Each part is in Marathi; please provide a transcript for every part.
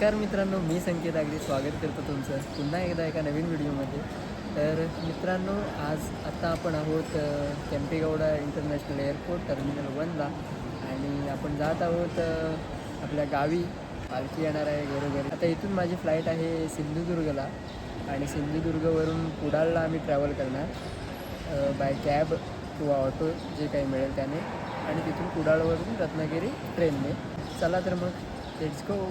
नमस्कार मित्रांनो, मी संकेत अगदी स्वागत करतो तुमचं पुन्हा एकदा एका नवीन व्हिडिओमध्ये. तर मित्रांनो, आता आपण आहोत केम्पेगौडा इंटरनॅशनल एअरपोर्ट टर्मिनल 1ला आणि आपण जात आहोत आपल्या गावी. पालखी येणार आहे घरोघरी. आता इथून माझी फ्लाईट आहे सिंधुदुर्गला आणि सिंधुदुर्गवरून कुडाळला आम्ही ट्रॅव्हल करणार बाय कॅब किंवा ऑटो जे काही मिळेल त्याने, आणि तिथून कुडाळवरून रत्नागिरी ट्रेनने. चला तर मग लेट्स गो.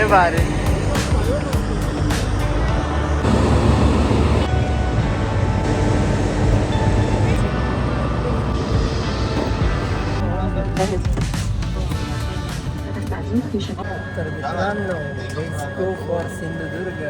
भारी. तर मित्रांनो, लेट्स गो फॉर सिंधुदुर्ग.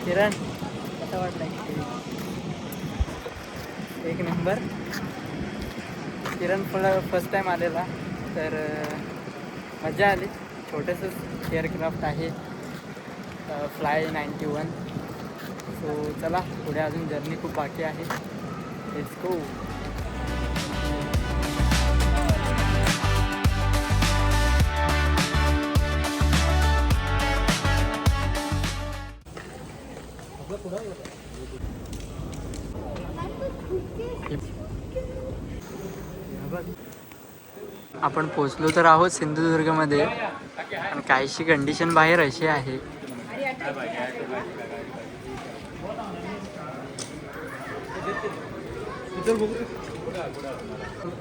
किरण, कसा वाटला? एक नंबर. किरण फर्स्ट टाईम आलेला, तर मजा आली. छोटंसं एअरक्राफ्ट आहे, फ्लाय 91. सो चला, पुढे अजून जर्नी खूप बाकी आहे. Let's go. आपण पोचलो तर आहोत सिंधुदुर्गमध्ये, आणि काहीशी कंडिशन बाहेर अशी आहे.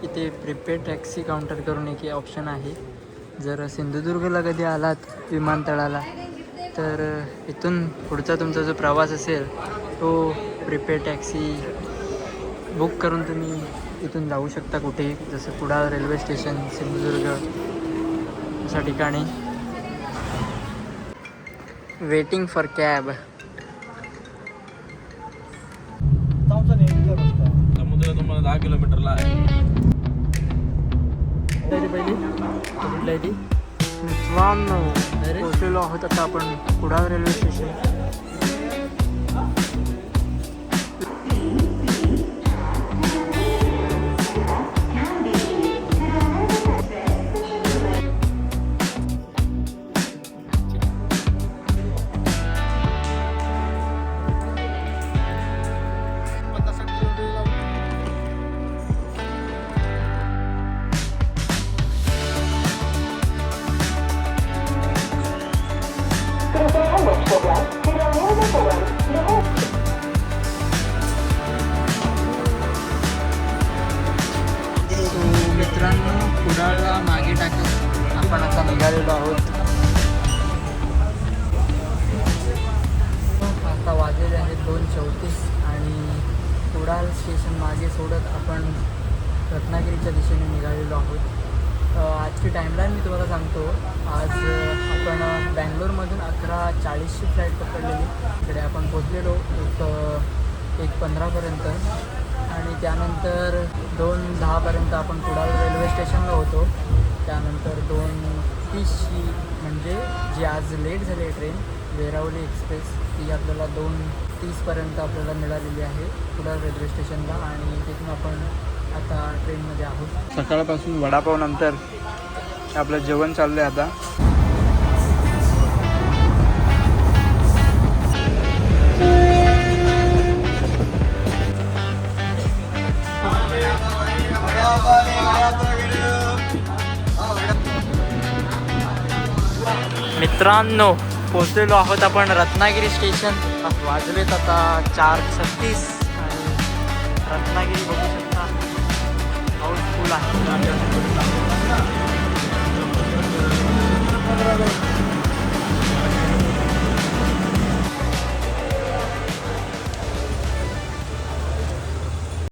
इथे प्रीपेड टॅक्सी काउंटर करून एक ऑप्शन आहे. जर सिंधुदुर्गला कधी आलात विमानतळाला, तर इथून पुढचा तुमचा जो प्रवास असेल तो प्रीपेड टॅक्सी बुक करून तुम्ही इथून जाऊ शकता कुठेही, जसं कुडाळ रेल्वे स्टेशन, सिंधुदुर्ग अशा ठिकाणी. Waiting for cab. समुद्र तुम्हाला 10 किलोमीटरला आहे. मित्रांनो, पोचलेलो आहोत आता आपण कुडाळ रेल्वे स्टेशन. मित्रांनो, कुडाळला मागे टाकत आपण आता निघालेलो आहोत. आता वाजलेले आहेत 2:34 आणि कुडाळ स्टेशन मागे सोडत आपण रत्नागिरीच्या दिशेने निघालेलो आहोत. आजची टाईमलाईन मी तुम्हाला सांगतो. आज आपण बँगलोरमधून 11:40ची फ्लाईट पकडलेली. इकडे आपण पोचलेलो 1:15पर्यंत आणि त्यानंतर 2:10पर्यंत आपण कुडाळ रेल्वे स्टेशनला होतो. त्यानंतर 2:30ची म्हणजे जी आज लेट झाली आहे ट्रेन वेरावली एक्सप्रेस, ती आपल्याला 2:30पर्यंत आपल्याला मिळालेली आहे कुडाळ रेल्वे स्टेशनला आणि तिथून आपण आता ट्रेनमध्ये आहोत. सकाळपासून वडापाव नंतर आपलं जेवण चाललं आहे आता. मित्रांनो पोचलेलो आहोत आपण रत्नागिरी स्टेशन. वाजलेत आता 4:36 आणि रत्नागिरी बघू शकता हाऊसफुल आहे.